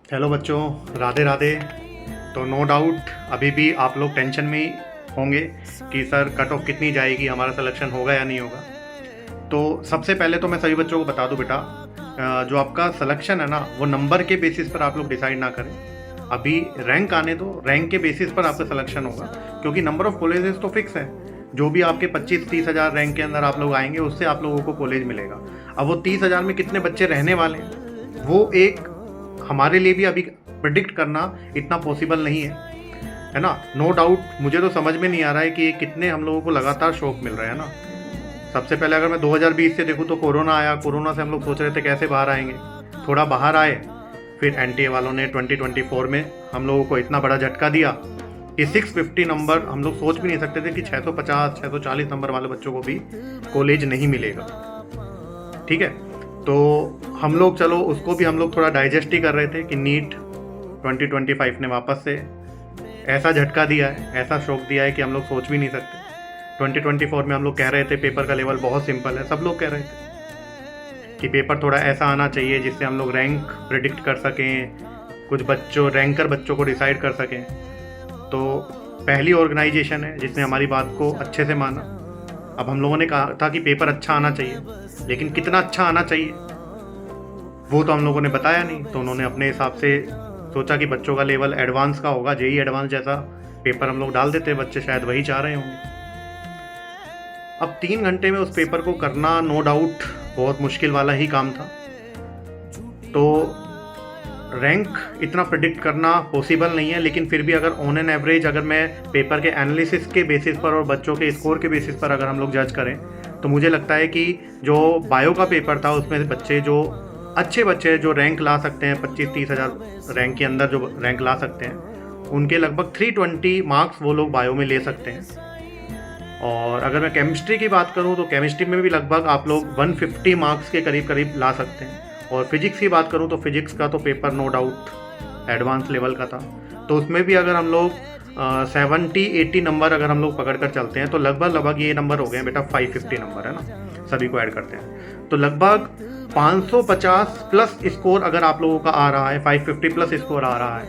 Hello बच्चों, राधे राधे। तो no doubt अभी भी आप लोग टेंशन में ही होंगे कि सर कट ऑफ कितनी जाएगी, हमारा सिलेक्शन होगा या नहीं होगा। तो सबसे पहले तो मैं सभी बच्चों को बता दूं बेटा, जो आपका सिलेक्शन है ना वो नंबर के बेसिस पर आप लोग डिसाइड ना करें। अभी रैंक आने दो, रैंक के बेसिस पर आपका सिलेक्शन होगा, क्योंकि नंबर ऑफ कॉलेजेस तो फिक्स है। जो भी आपके 25-30 हज़ार रैंक के अंदर आप लोग आएंगे उससे आप लोगों को कॉलेज मिलेगा। अब वो 30 हज़ार में कितने बच्चे रहने वाले हैं वो एक हमारे लिए भी अभी प्रिडिक्ट करना इतना पॉसिबल नहीं है ना। नो डाउट मुझे तो समझ में नहीं आ रहा है कि कितने हम लोगों को लगातार शौक मिल रहा है ना। सबसे पहले अगर मैं 2020 से देखूँ तो कोरोना आया, कोरोना से हम लोग सोच रहे थे कैसे बाहर आएंगे, थोड़ा बाहर आए। फिर एनटीए वालों ने 2024 में हम लोगों को इतना बड़ा झटका दिया कि 650 नंबर हम लोग सोच भी नहीं सकते थे कि 650-640 नंबर वाले बच्चों को भी कॉलेज नहीं मिलेगा। ठीक है, तो हम लोग चलो उसको भी हम लोग थोड़ा डाइजेस्ट ही कर रहे थे कि नीट 2025 ने वापस से ऐसा झटका दिया है, ऐसा शौक दिया है कि हम लोग सोच भी नहीं सकते। 2024 में हम लोग कह रहे थे पेपर का लेवल बहुत सिंपल है, सब लोग कह रहे थे कि पेपर थोड़ा ऐसा आना चाहिए जिससे हम लोग रैंक प्रिडिक्ट कर सकें, कुछ बच्चों रैंकर बच्चों को डिसाइड कर सकें। तो पहली ऑर्गेनाइजेशन है जिसने हमारी बात को अच्छे से माना। अब हम लोगों ने कहा था कि पेपर अच्छा आना चाहिए, लेकिन कितना अच्छा आना चाहिए वो तो हम लोगों ने बताया नहीं। तो उन्होंने अपने हिसाब से सोचा कि बच्चों का लेवल एडवांस का होगा, जेई एडवांस जैसा पेपर हम लोग डाल देते, बच्चे शायद वही चाह रहे होंगे। अब 3 घंटे में उस पेपर को करना नो डाउट बहुत मुश्किल वाला ही काम था। तो रैंक इतना प्रिडिक्ट करना पॉसिबल नहीं है, लेकिन फिर भी अगर ऑन एन एवरेज अगर मैं पेपर के एनालिसिस के बेसिस पर और बच्चों के स्कोर के बेसिस पर अगर हम लोग जज करें तो मुझे लगता है कि जो बायो का पेपर था उसमें बच्चे जो अच्छे बच्चे जो रैंक ला सकते हैं, 25-30 हज़ार रैंक के अंदर जो रैंक ला सकते हैं, उनके लगभग 320 मार्क्स वो लोग बायो में ले सकते हैं। और अगर मैं केमिस्ट्री की बात करूं तो केमिस्ट्री में भी लगभग आप लोग 150 मार्क्स के करीब करीब ला सकते हैं। और फिजिक्स की बात करूं तो फिजिक्स का तो paper no doubt advance level का था, तो उसमें भी अगर हम लोग 70-80 नंबर अगर हम लोग पकड़ कर चलते हैं तो लगभग ये नंबर हो गए बेटा 550 नंबर है ना, सभी को ऐड करते हैं तो लगभग 550 प्लस स्कोर अगर आप लोगों का आ रहा है, 550 प्लस स्कोर आ रहा है,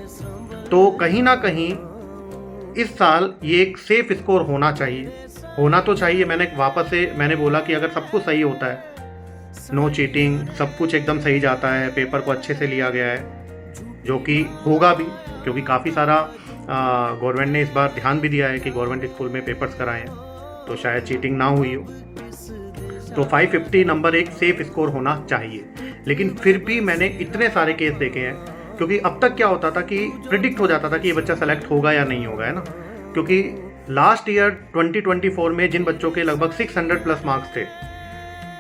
तो कहीं ना कहीं इस साल ये एक सेफ स्कोर होना चाहिए, होना तो चाहिए। मैंने बोला कि अगर सब कुछ सही होता है, नो चीटिंग, सब कुछ एकदम सही जाता है, पेपर को अच्छे से लिया गया है, जो कि होगा भी, क्योंकि काफ़ी सारा गवर्नमेंट ने इस बार ध्यान भी दिया है कि गवर्नमेंट स्कूल में पेपर्स कराएं, तो शायद चीटिंग ना हुई हो। तो 550 नंबर एक सेफ स्कोर होना चाहिए। लेकिन फिर भी मैंने इतने सारे केस देखे हैं, क्योंकि अब तक क्या होता था कि प्रिडिक्ट हो जाता था कि ये बच्चा सेलेक्ट होगा या नहीं होगा, है ना। क्योंकि लास्ट ईयर 2024 में जिन बच्चों के लगभग 600 प्लस मार्क्स थे,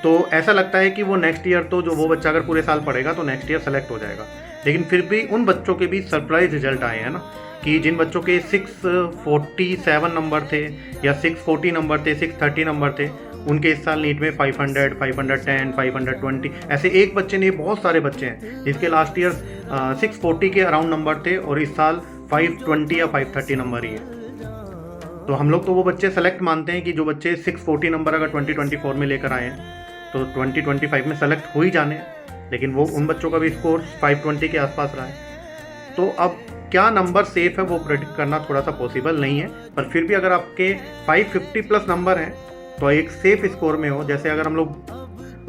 तो ऐसा लगता है कि वो नेक्स्ट ईयर तो जो वो बच्चा अगर पूरे साल पढ़ेगा तो नेक्स्ट ईयर सेलेक्ट हो जाएगा। लेकिन फिर भी उन बच्चों के भी सरप्राइज रिजल्ट आए हैं ना, कि जिन बच्चों के 647 नंबर थे या 640 नंबर थे, 630 नंबर थे, उनके इस साल नीट में 500, 510, 520 ऐसे एक बच्चे नहीं, बहुत सारे बच्चे हैं जिसके लास्ट ईयर 640 के अराउंड नंबर थे और इस साल 520 या 530 नंबर ही है। तो हम लोग तो वो बच्चे सेलेक्ट मानते हैं कि जो बच्चे 640 नंबर अगर 2024 में लेकर आए हैं तो 2025 में सेलेक्ट हो ही जाने हैं, लेकिन वो उन बच्चों का भी स्कोर 520 के आसपास रहा है। तो अब क्या नंबर सेफ है वो प्रेडिक्ट करना थोड़ा सा पॉसिबल नहीं है, पर फिर भी अगर आपके 550 प्लस नंबर हैं तो एक सेफ स्कोर में हो। जैसे अगर हम लोग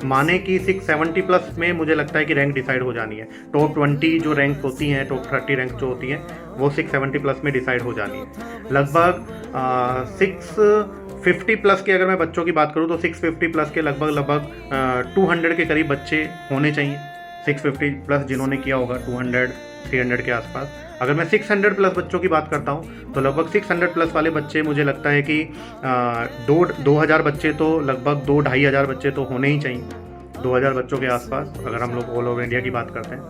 माने कि 670 प्लस में मुझे लगता है कि रैंक डिसाइड हो जानी है, टॉप 20 जो रैंक होती हैं, टॉप 30 रैंक जो होती हैं, वो 670 प्लस में डिसाइड हो जानी है। लगभग 650 प्लस के अगर मैं बच्चों की बात करूँ तो 650 प्लस के लगभग 200 के करीब बच्चे होने चाहिए। 650 प्लस जिन्होंने किया होगा 200-300 के आसपास। अगर मैं 600 प्लस बच्चों की बात करता हूँ तो लगभग 600 प्लस वाले बच्चे मुझे लगता है कि 2,000 बच्चे तो लगभग 2-2,500 बच्चे तो होने ही चाहिए, 2,000 बच्चों के आसपास अगर हम लोग ऑल ओवर इंडिया की बात करते हैं।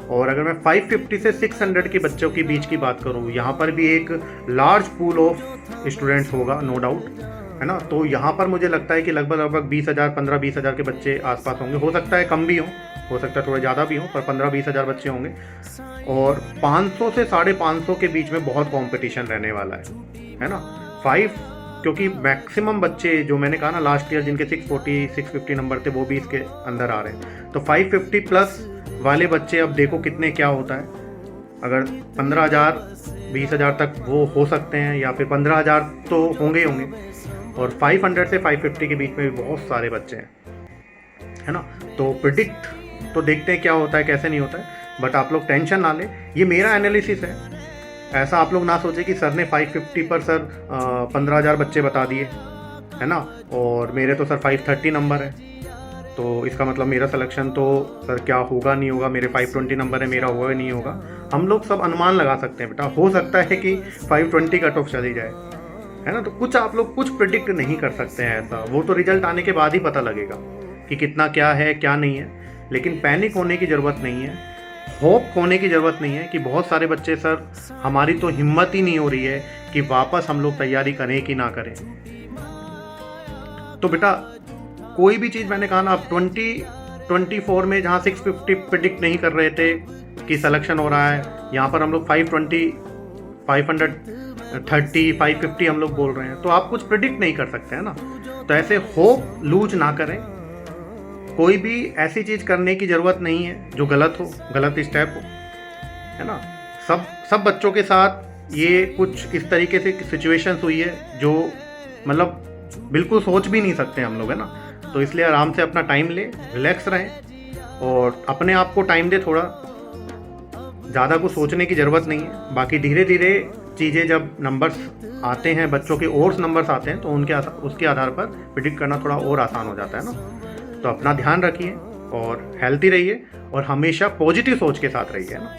और अगर मैं 550 से 600 के बच्चों के बीच की बात करूँ, यहाँ पर भी एक लार्ज पूल ऑफ स्टूडेंट्स होगा नो डाउट, है ना। तो यहाँ पर मुझे लगता है कि लगभग 20,000, 15-20 हज़ार के बच्चे आसपास होंगे। हो सकता है कम भी हो सकता है थोड़े ज़्यादा भी हो, पर 15-20 हज़ार बच्चे होंगे। और 500 से 550 के बीच में बहुत कंपटीशन रहने वाला है ना। क्योंकि मैक्सिमम बच्चे जो मैंने कहा ना लास्ट ईयर जिनके 640, 650 नंबर थे वो भी इसके अंदर आ रहे हैं, तो 550 प्लस वाले बच्चे अब देखो कितने क्या होता है। अगर 15,000 20,000 तक वो हो सकते हैं, या फिर 15,000 तो होंगे ही होंगे, और 500 से 550 के बीच में भी बहुत सारे बच्चे हैं, है ना। तो प्रिडिक्ट तो देखते हैं क्या होता है कैसे नहीं होता है, बट आप लोग टेंशन ना लें, ये मेरा एनालिसिस है। ऐसा आप लोग ना सोचे कि सर ने 550 पर सर 15,000 बच्चे बता दिए, है ना, और मेरे तो सर 530 नंबर है, तो इसका मतलब मेरा सिलेक्शन तो सर क्या होगा नहीं होगा, मेरे 520 नंबर है, मेरा होगा नहीं होगा। हम लोग सब अनुमान लगा सकते हैं बेटा, हो सकता है कि 520 कट ऑफ चली जाए, है ना। तो कुछ आप लोग कुछ प्रिडिक्ट नहीं कर सकते हैं ऐसा, वो तो रिजल्ट आने के बाद ही पता लगेगा कि कितना क्या है क्या नहीं है। लेकिन पैनिक होने की ज़रूरत नहीं है, होप होने की ज़रूरत नहीं है कि बहुत सारे बच्चे सर हमारी तो हिम्मत ही नहीं हो रही है कि वापस हम लोग तैयारी करें कि ना करें। तो बेटा कोई भी चीज़ मैंने कहा ना, आप 2024 में जहाँ 650 प्रिडिक्ट नहीं कर रहे थे कि सिलेक्शन हो रहा है, यहाँ पर हम लोग 520 530 550 हम लोग बोल रहे हैं, तो आप कुछ प्रिडिक्ट नहीं कर सकते हैं ना। तो ऐसे होप लूज ना करें, कोई भी ऐसी चीज़ करने की ज़रूरत नहीं है जो गलत हो, गलत स्टेप हो, है ना। सब बच्चों के साथ ये कुछ इस तरीके से सिचुएशंस हुई है जो मतलब बिल्कुल सोच भी नहीं सकते हम लोग, है ना। तो इसलिए आराम से अपना टाइम ले, रिलैक्स रहें और अपने आप को टाइम दे थोड़ा, ज़्यादा कुछ सोचने की ज़रूरत नहीं है। बाकी धीरे धीरे चीज़ें जब नंबर्स आते हैं, बच्चों के और नंबर्स आते हैं, तो उसके आधार पर प्रिडिक्ट करना थोड़ा और आसान हो जाता है ना। तो अपना ध्यान रखिए और हेल्थी रहिए और हमेशा पॉजिटिव सोच के साथ रहिए, है ना।